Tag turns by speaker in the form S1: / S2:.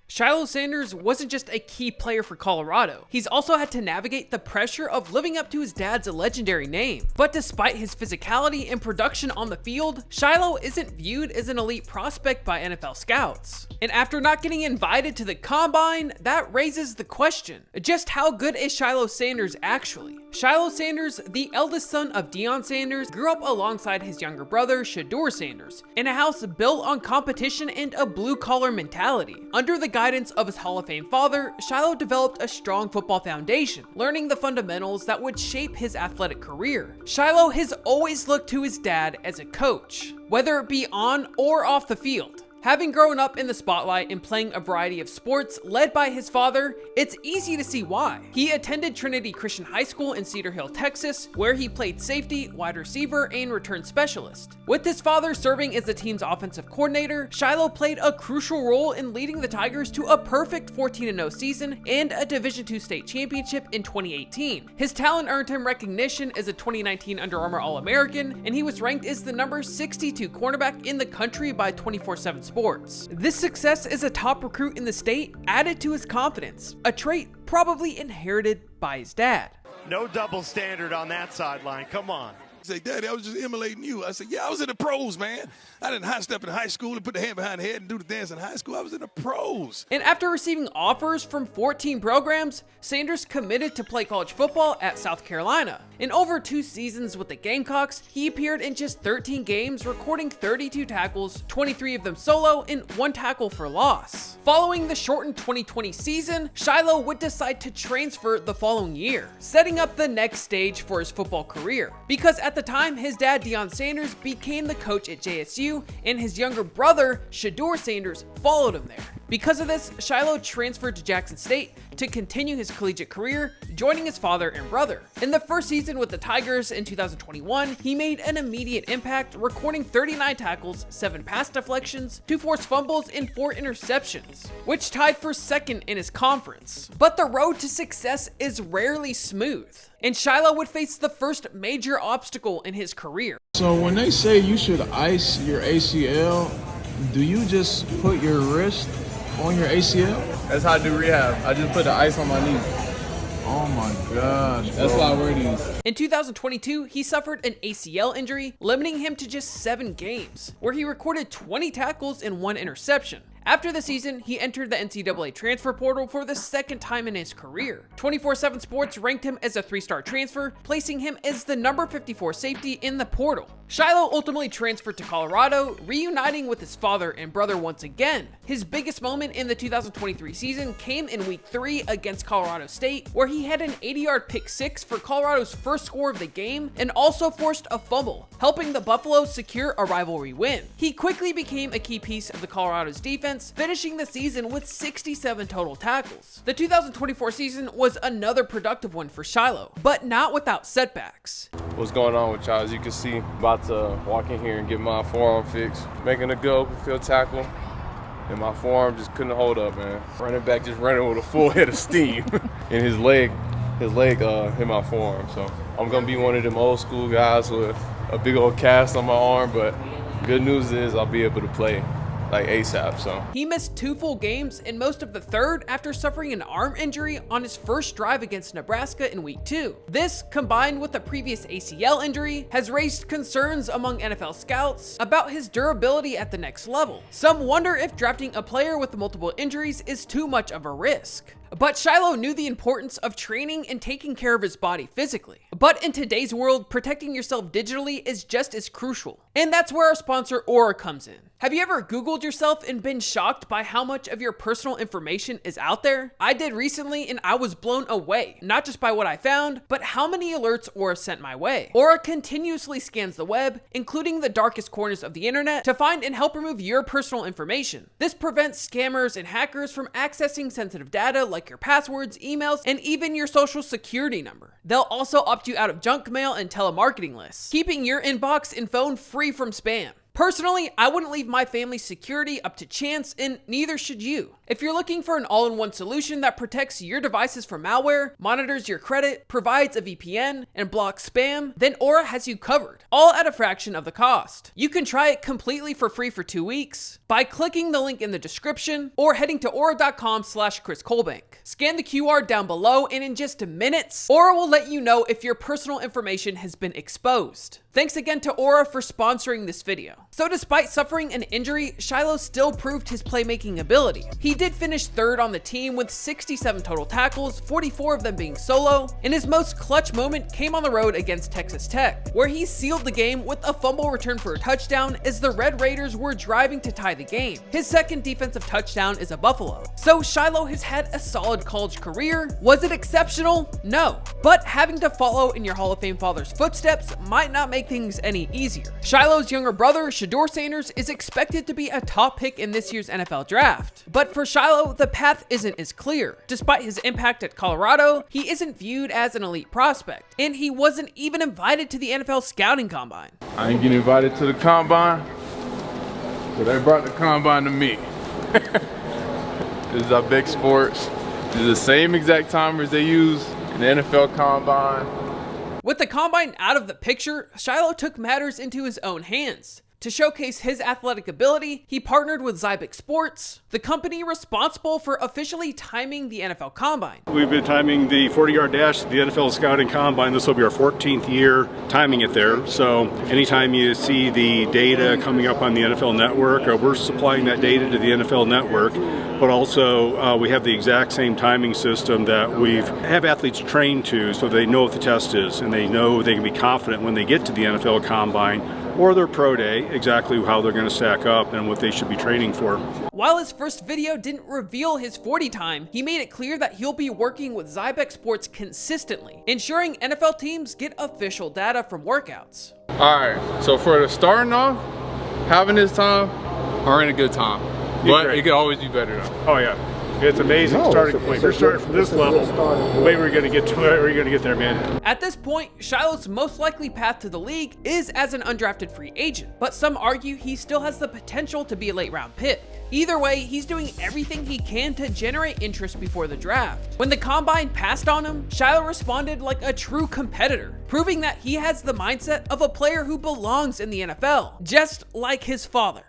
S1: Shilo Sanders wasn't just a key player for Colorado, he's also had to navigate the pressure of living up to his dad's legendary name. But despite his physicality and production on the field, Shilo isn't viewed as an elite prospect by NFL scouts. And after not getting invited to the combine, that raises the question, just how good is Shilo Sanders actually? Shilo Sanders, the eldest son of Deion Sanders, grew up alongside his younger brother, Shedeur Sanders, in a house built on competition and a blue-collar mentality. Under the guidance of his Hall of Fame father, Shilo developed a strong football foundation, learning the fundamentals that would shape his athletic career. Shilo has always looked to his dad as a coach, whether it be on or off the field. Having grown up in the spotlight and playing a variety of sports led by his father, it's easy to see why. He attended Trinity Christian High School in Cedar Hill, Texas, where he played safety, wide receiver, and return specialist. With his father serving as the team's offensive coordinator, Shilo played a crucial role in leading the Tigers to a perfect 14-0 season and a Division II state championship in 2018. His talent earned him recognition as a 2019 Under Armour All-American, and he was ranked as the number 62 cornerback in the country by 24/7 Sports. This success as a top recruit in the state added to his confidence, a trait probably inherited by his dad.
S2: No double standard on that sideline, come on.
S3: Say, Daddy, I was just emulating you. I said, yeah, I was in the pros, man. I didn't high step in high school and put the hand behind the head and do the dance in high school. I was in the pros.
S1: And after receiving offers from 14 programs, Sanders committed to play college football at South Carolina. In over 2 seasons with the Gamecocks, he appeared in just 13 games, recording 32 tackles, 23 of them solo, and 1 tackle for loss. Following the shortened 2020 season, Shilo would decide to transfer the following year, setting up the next stage for his football career. Because at the time, his dad Deion Sanders became the coach at JSU, and his younger brother Shedeur Sanders followed him there. Because of this, Shilo transferred to Jackson State to continue his collegiate career, joining his father and brother. In the first season with the Tigers in 2021, he made an immediate impact, recording 39 tackles, 7 pass deflections, 2 forced fumbles, and 4 interceptions, which tied for second in his conference. But the road to success is rarely smooth, and Shilo would face the first major obstacle in his career.
S4: So when they say you should ice your ACL, do you just put your wrist on your ACL?
S5: That's how I do rehab. I just put the ice on my knee.
S4: Oh my gosh, bro.
S5: That's why I wear these.
S1: In 2022, he suffered an ACL injury, limiting him to just 7 games, where he recorded 20 tackles and 1 interception. After the season, he entered the NCAA transfer portal for the second time in his career. 24/7 Sports ranked him as a 3-star transfer, placing him as the number 54 safety in the portal. Shilo ultimately transferred to Colorado, reuniting with his father and brother once again. His biggest moment in the 2023 season came in Week 3 against Colorado State, where he had an 80-yard pick 6 for Colorado's first score of the game and also forced a fumble, helping the Buffaloes secure a rivalry win. He quickly became a key piece of the Colorado's defense, finishing the season with 67 total tackles. The 2024 season was another productive one for Shilo, but not without setbacks.
S5: What's going on with y'all? As you can see, about to walk in here and get my forearm fixed. Making a good open field tackle, and my forearm just couldn't hold up, man. Running back just running with a full head of steam. And his leg hit my forearm. So I'm gonna be one of them old school guys with a big old cast on my arm, but good news is I'll be able to play like ASAP. So
S1: he missed 2 full games and most of the third after suffering an arm injury on his first drive against Nebraska in Week 2. This, combined with a previous ACL injury, has raised concerns among NFL scouts about his durability at the next level. Some wonder if drafting a player with multiple injuries is too much of a risk. But Shilo knew the importance of training and taking care of his body physically. But in today's world, protecting yourself digitally is just as crucial. And that's where our sponsor Aura comes in. Have you ever Googled yourself and been shocked by how much of your personal information is out there? I did recently, and I was blown away, not just by what I found, but how many alerts Aura sent my way. Aura continuously scans the web, including the darkest corners of the internet, to find and help remove your personal information. This prevents scammers and hackers from accessing sensitive data like your passwords, emails, and even your social security number. They'll also opt you out of junk mail and telemarketing lists, keeping your inbox and phone free from spam. Personally, I wouldn't leave my family's security up to chance, and neither should you. If you're looking for an all-in-one solution that protects your devices from malware, monitors your credit, provides a VPN, and blocks spam, then Aura has you covered, all at a fraction of the cost. You can try it completely for free for 2 weeks by clicking the link in the description or heading to aura.com/Chris Colbank. Scan the QR down below, and in just minutes, Aura will let you know if your personal information has been exposed. Thanks again to Aura for sponsoring this video. So despite suffering an injury, Shilo still proved his playmaking ability. He did finish third on the team with 67 total tackles, 44 of them being solo, and his most clutch moment came on the road against Texas Tech, where he sealed the game with a fumble return for a touchdown as the Red Raiders were driving to tie the game. His second defensive touchdown is a Buffalo. So Shilo has had a solid college career. Was it exceptional? No. But having to follow in your Hall of Fame father's footsteps might not make things any easier. Shiloh's younger brother, Shedeur Sanders, is expected to be a top pick in this year's NFL draft. But for Shilo, the path isn't as clear. Despite his impact at Colorado, he isn't viewed as an elite prospect, and he wasn't even invited to the NFL scouting combine.
S5: I ain't getting invited to the combine, so they brought the combine to me. This is Zybek Sports. This is the same exact timers they use in the NFL combine.
S1: With the combine out of the picture, Shilo took matters into his own hands. To showcase his athletic ability, he partnered with Zybek Sports, the company responsible for officially timing the NFL Combine.
S6: We've been timing the 40-yard dash at the NFL Scouting Combine. This will be our 14th year timing it there. So anytime you see the data coming up on the NFL Network, we're supplying that data to the NFL Network, but also we have the exact same timing system that we have athletes trained to, so they know what the test is and they know they can be confident when they get to the NFL Combine or their pro day, exactly how they're going to stack up and what they should be training for.
S1: While his first video didn't reveal his 40 time, he made it clear that he'll be working with Zybek Sports consistently, ensuring NFL teams get official data from workouts.
S5: All right, so for the starting off, having this time, we're in a good time. But it could always be better though.
S6: Oh yeah. It's amazing starting point. We're starting from this level. The way we're going to get to it, we're going to get there, man.
S1: At this point, Shiloh's most likely path to the league is as an undrafted free agent, but some argue he still has the potential to be a late round pick. Either way, he's doing everything he can to generate interest before the draft. When the combine passed on him, Shilo responded like a true competitor, proving that he has the mindset of a player who belongs in the NFL, just like his father.